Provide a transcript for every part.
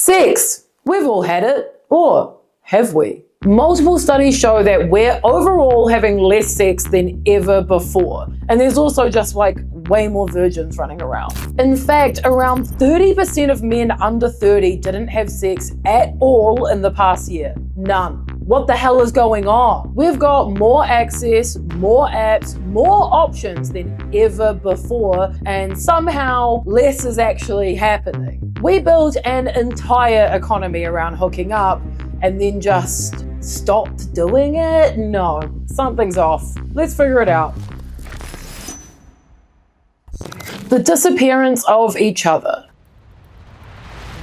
Sex. We've all had it. Or have we? Multiple studies show that we're overall having less sex than ever before. And there's also just like way more virgins running around. In fact, around 30% of men under 30 didn't have sex at all in the past year. None. What the hell is going on? We've got more access, more apps, more options than ever before, and somehow less is actually happening. We built an entire economy around hooking up and then just stopped doing it? No, something's off. Let's figure it out. The disappearance of each other.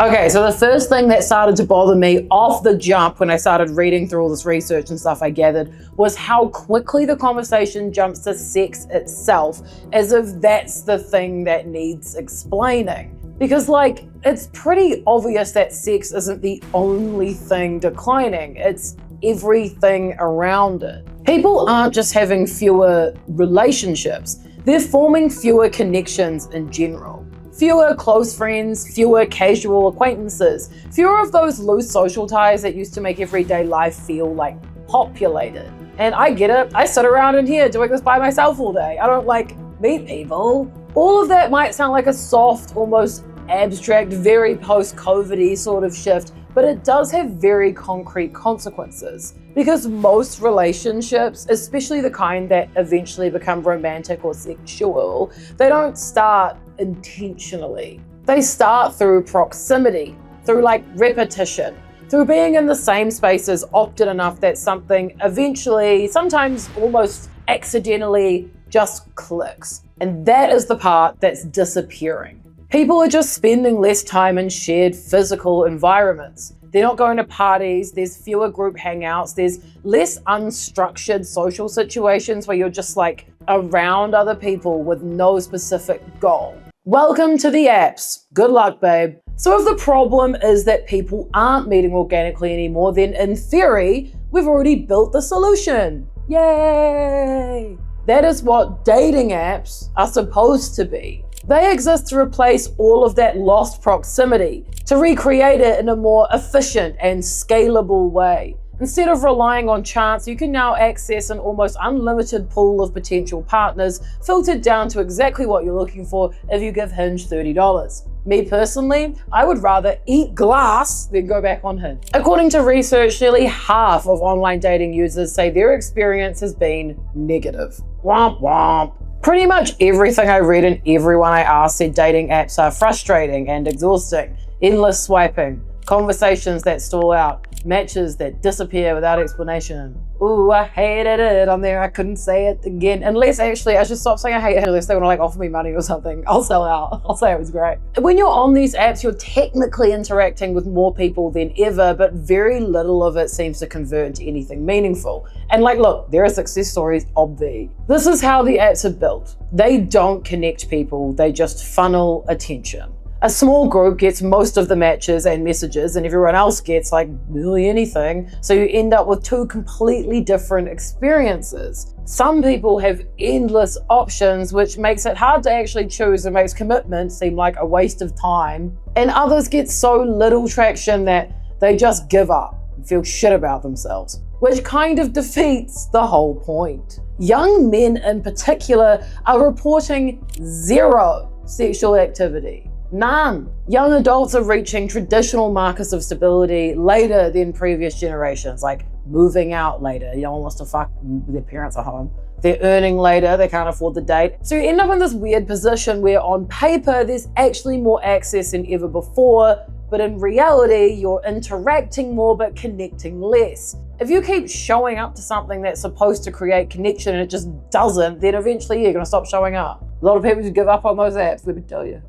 Okay, so the first thing that started to bother me off the jump when I started reading through all this research and stuff I gathered was how quickly the conversation jumps to sex itself, as if that's the thing that needs explaining. Because like, it's pretty obvious that sex isn't the only thing declining, it's everything around it. People aren't just having fewer relationships, they're forming fewer connections in general. Fewer close friends, fewer casual acquaintances, fewer of those loose social ties that used to make everyday life feel like populated. And I get it, I sit around in here doing this by myself all day. I don't like meet people. All of that might sound like a soft, almost abstract, very post-COVID-y sort of shift, but it does have very concrete consequences. Because most relationships, especially the kind that eventually become romantic or sexual, they don't start intentionally. They start through proximity, through like repetition, through being in the same spaces often enough that something eventually, sometimes almost accidentally, just clicks. And that is the part that's disappearing. People are just spending less time in shared physical environments. They're not going to parties, there's fewer group hangouts, there's less unstructured social situations where you're just like around other people with no specific goal. Welcome to the apps. Good luck, babe. So if the problem is that people aren't meeting organically anymore, then in theory, we've already built the solution. Yay! That is what dating apps are supposed to be. They exist to replace all of that lost proximity, to recreate it in a more efficient and scalable way. Instead of relying on chance, you can now access an almost unlimited pool of potential partners, filtered down to exactly what you're looking for if you give Hinge $30. Me personally, I would rather eat glass than go back on Hinge. According to research, nearly half of online dating users say their experience has been negative. Womp womp. Pretty much everything I read and everyone I asked said dating apps are frustrating and exhausting. Endless swiping, conversations that stall out, matches that disappear without explanation. Ooh, I hated it on there, I couldn't say it again. Unless actually, I should stop saying I hate it unless they want to like offer me money or something. I'll sell out, I'll say it was great. When you're on these apps, you're technically interacting with more people than ever, but very little of it seems to convert into anything meaningful. And like, look, there are success stories of these. This is how the apps are built. They don't connect people, they just funnel attention. A small group gets most of the matches and messages and everyone else gets like barely anything. So you end up with two completely different experiences. Some people have endless options, which makes it hard to actually choose and makes commitment seem like a waste of time. And others get so little traction that they just give up and feel shit about themselves, which kind of defeats the whole point. Young men in particular are reporting zero sexual activity. None. Young adults are reaching traditional markers of stability later than previous generations, like moving out later. No one wants to fuck their parents at home. They're earning later, they can't afford the date. So you end up in this weird position where on paper, there's actually more access than ever before, but in reality, you're interacting more but connecting less. If you keep showing up to something that's supposed to create connection and it just doesn't, then eventually you're gonna stop showing up. A lot of people just give up on those apps, let me tell you.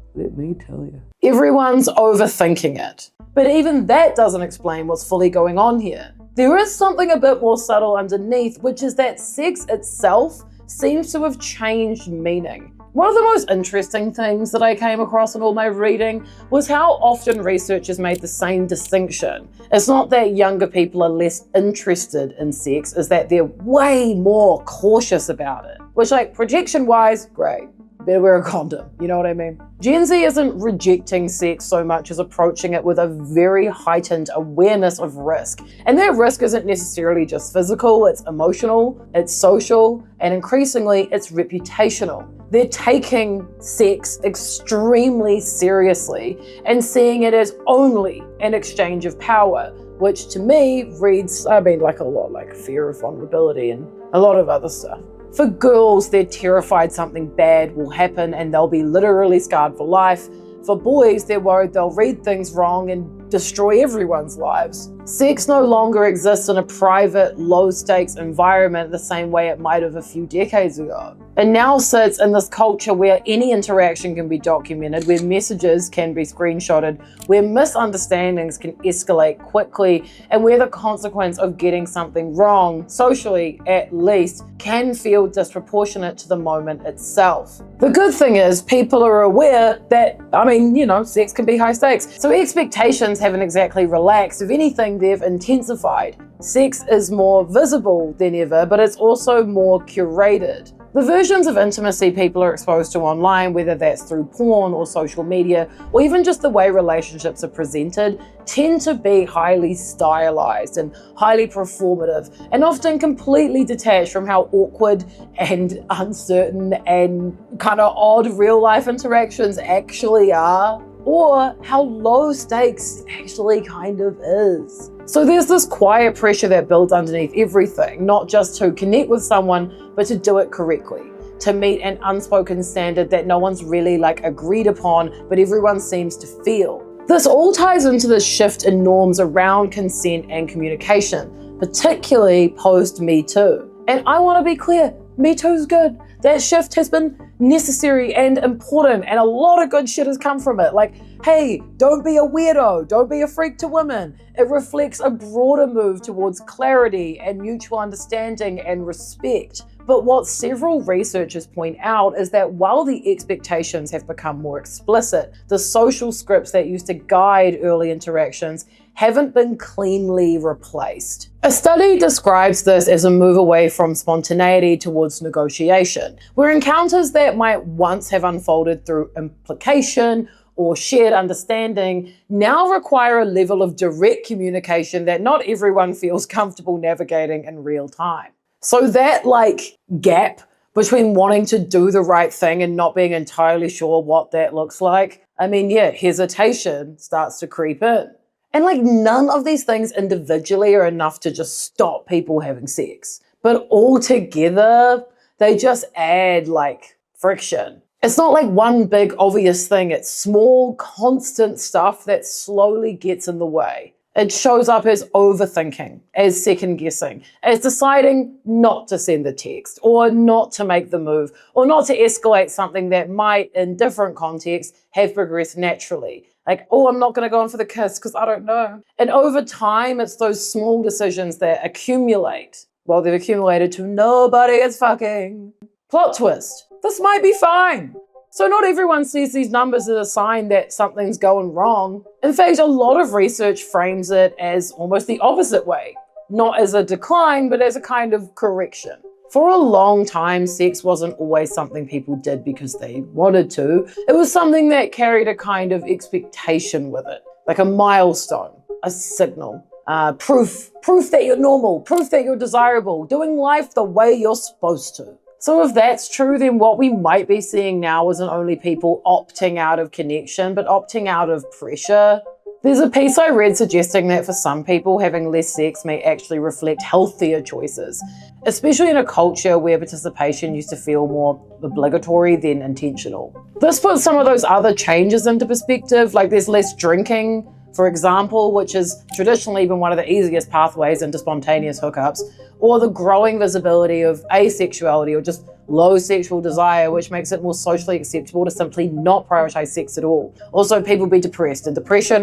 Everyone's overthinking it. But even that doesn't explain what's fully going on here. There is something a bit more subtle underneath, which is that sex itself seems to have changed meaning. One of the most interesting things that I came across in all my reading was how often researchers made the same distinction. It's not that younger people are less interested in sex, it's that they're way more cautious about it. Which, like, protection-wise, great. Better wear a condom, you know what I mean? Gen Z isn't rejecting sex so much as approaching it with a very heightened awareness of risk. And that risk isn't necessarily just physical, it's emotional, it's social, and increasingly it's reputational. They're taking sex extremely seriously and seeing it as only an exchange of power, which to me reads, like a lot like fear of vulnerability and a lot of other stuff. For girls, they're terrified something bad will happen and they'll be literally scarred for life. For boys, they're worried they'll read things wrong and destroy everyone's lives. Sex no longer exists in a private, low-stakes environment the same way it might have a few decades ago. It now sits in this culture where any interaction can be documented, where messages can be screenshotted, where misunderstandings can escalate quickly, and where the consequence of getting something wrong, socially at least, can feel disproportionate to the moment itself. The good thing is people are aware that, sex can be high stakes. So expectations haven't exactly relaxed. If anything, they've intensified. Sex is more visible than ever, but it's also more curated. The versions of intimacy people are exposed to online, whether that's through porn or social media, or even just the way relationships are presented, tend to be highly stylized and highly performative, and often completely detached from how awkward and uncertain and kind of odd real life interactions actually are, or how low stakes actually kind of is. So there's this quiet pressure that builds underneath everything, not just to connect with someone, but to do it correctly, to meet an unspoken standard that no one's really agreed upon, but everyone seems to feel. This all ties into the shift in norms around consent and communication, particularly post Me Too. And I want to be clear, Me Too's good. That shift has been necessary and important, and a lot of good shit has come from it. Hey, don't be a weirdo, don't be a freak to women. It reflects a broader move towards clarity and mutual understanding and respect. But what several researchers point out is that while the expectations have become more explicit, the social scripts that used to guide early interactions haven't been cleanly replaced. A study describes this as a move away from spontaneity towards negotiation, where encounters that might once have unfolded through implication or shared understanding now require a level of direct communication that not everyone feels comfortable navigating in real time. So that gap between wanting to do the right thing and not being entirely sure what that looks like, hesitation starts to creep in. And none of these things individually are enough to just stop people having sex. But all together, they just add friction. It's not one big obvious thing. It's small, constant stuff that slowly gets in the way. It shows up as overthinking, as second guessing, as deciding not to send the text or not to make the move or not to escalate something that might, in different contexts, have progressed naturally. I'm not going to go in for the kiss because I don't know. And over time, it's those small decisions that accumulate. Well, they've accumulated to nobody is fucking. Plot twist. This might be fine. So not everyone sees these numbers as a sign that something's going wrong. In fact, a lot of research frames it as almost the opposite way. Not as a decline, but as a kind of correction. For a long time, sex wasn't always something people did because they wanted to. It was something that carried a kind of expectation with it, like a milestone, a signal, proof that you're normal, proof that you're desirable, doing life the way you're supposed to. So if that's true, then what we might be seeing now isn't only people opting out of connection, but opting out of pressure. There's a piece I read suggesting that for some people, having less sex may actually reflect healthier choices, especially in a culture where participation used to feel more obligatory than intentional. This puts some of those other changes into perspective, there's less drinking, for example, which has traditionally been one of the easiest pathways into spontaneous hookups, or the growing visibility of asexuality or just low sexual desire, which makes it more socially acceptable to simply not prioritize sex at all. Also, people be depressed, and depression,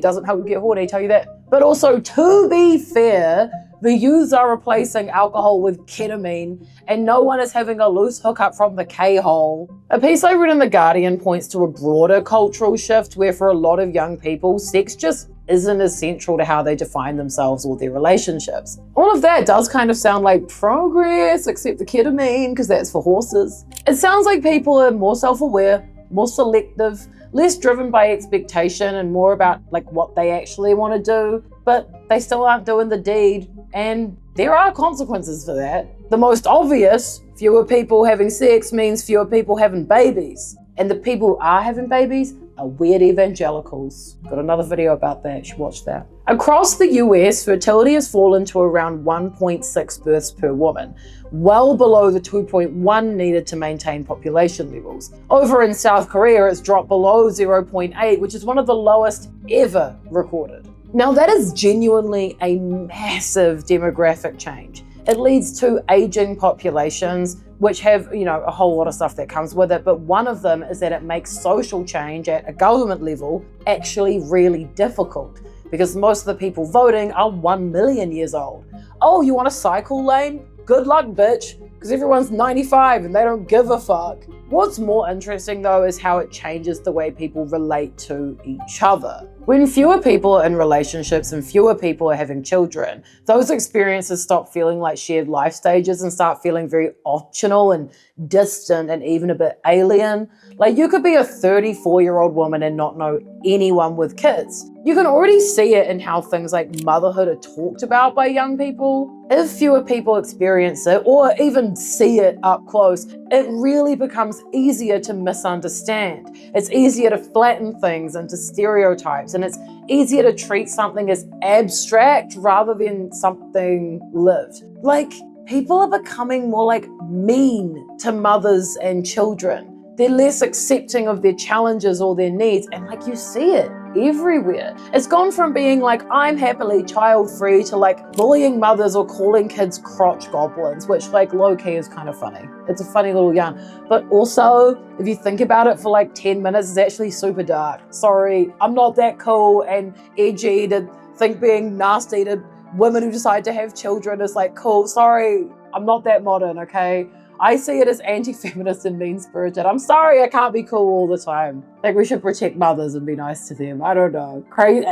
doesn't help you get horny, tell you that. But also, to be fair, the youths are replacing alcohol with ketamine, and no one is having a loose hookup from the K-hole. A piece I read in The Guardian points to a broader cultural shift where for a lot of young people, sex just isn't as central to how they define themselves or their relationships. All of that does kind of sound like progress, except the ketamine, because that's for horses. It sounds like people are more self-aware, more selective, less driven by expectation and more about like what they actually want to do, but they still aren't doing the deed, and there are consequences for that. The most obvious, fewer people having sex means fewer people having babies. And the people who are having babies are weird evangelicals. Got another video about that, you should watch that. Across the US, fertility has fallen to around 1.6 births per woman, well below the 2.1 needed to maintain population levels. Over in South Korea, it's dropped below 0.8, which is one of the lowest ever recorded. Now that is genuinely a massive demographic change. It leads to aging populations, which have, a whole lot of stuff that comes with it. But one of them is that it makes social change at a government level actually really difficult, because most of the people voting are 1 million years old. Oh, you want a cycle lane? Good luck, bitch, because everyone's 95 and they don't give a fuck. What's more interesting though is how it changes the way people relate to each other. When fewer people are in relationships and fewer people are having children, those experiences stop feeling like shared life stages and start feeling very optional and distant and even a bit alien. Like, you could be a 34-year-old woman and not know anyone with kids. You can already see it in how things like motherhood are talked about by young people. If fewer people experience it or even see it up close, it really becomes easier to misunderstand. It's easier to flatten things into stereotypes, and it's easier to treat something as abstract rather than something lived. Like, people are becoming more like mean to mothers and children. They're less accepting of their challenges or their needs, and like, you see it everywhere. It's gone from being like, I'm happily child-free, to like bullying mothers or calling kids crotch goblins, which like low-key is kind of funny. It's a funny little yarn. But also, if you think about it for like 10 minutes, it's actually super dark. Sorry, I'm not that cool and edgy to think being nasty to women who decide to have children is like cool. Sorry, I'm not that modern, okay? I see it as anti-feminist and mean-spirited. I'm sorry I can't be cool all the time. Like, we should protect mothers and be nice to them. I don't know. Crazy.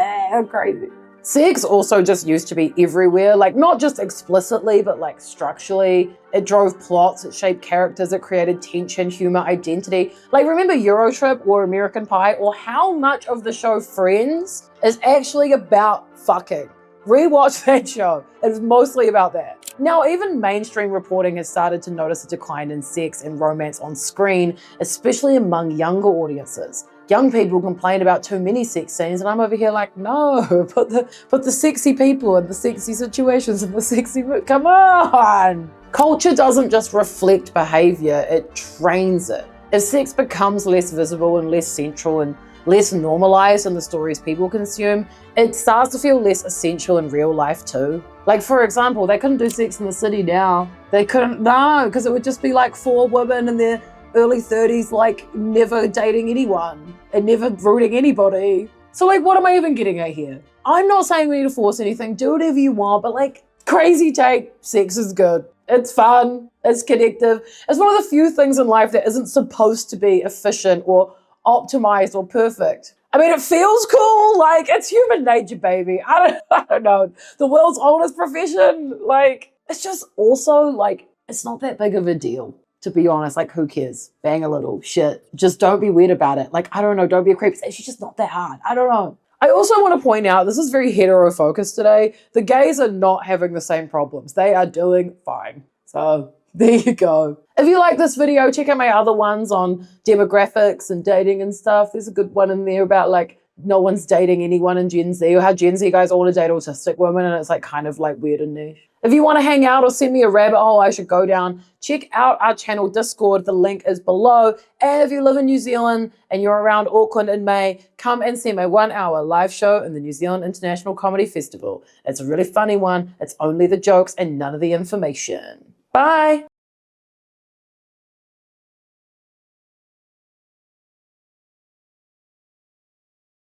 Crazy. Sex also just used to be everywhere, like not just explicitly, but like structurally. It drove plots, it shaped characters, it created tension, humor, identity. Like, remember Eurotrip or American Pie, or how much of the show Friends is actually about fucking? Rewatch that show. It was mostly about that. Now, even mainstream reporting has started to notice a decline in sex and romance on screen, especially among younger audiences. Young people complain about too many sex scenes, and I'm over here like, no, put the sexy people in the sexy situations and the sexy, come on. Culture doesn't just reflect behavior, it trains it. If sex becomes less visible and less central and less normalized in the stories people consume, it starts to feel less essential in real life too. Like, for example, they couldn't do Sex in the City now. They couldn't, no, because it would just be like 4 women in their early 30s, like never dating anyone and never rooting anybody. So like, what am I even getting at here? I'm not saying we need to force anything, do whatever you want, but like, crazy take, sex is good. It's fun, it's connective. It's one of the few things in life that isn't supposed to be efficient or optimized or perfect. I mean, it feels cool, like it's human nature, baby. I don't know. The world's oldest profession, like, it's just also like, it's not that big of a deal, to be honest. Like, who cares? Bang a little, shit. Just don't be weird about it. Like, I don't know, don't be a creep. It's actually just not that hard. I don't know. I also want to point out, this is very hetero-focused today. The gays are not having the same problems. They are doing fine. So there you go. If you like this video, check out my other ones on demographics and dating and stuff. There's a good one in there about like no one's dating anyone in Gen Z, or how Gen Z guys all want to date autistic women, and it's like kind of like weird and niche. If you want to hang out or send me a rabbit hole I should go down, check out our channel Discord. The link is below. And if you live in New Zealand and you're around Auckland in May, come and see my 1-hour live show in the New Zealand International Comedy Festival. It's a really funny one. It's only the jokes and none of the information. Bye.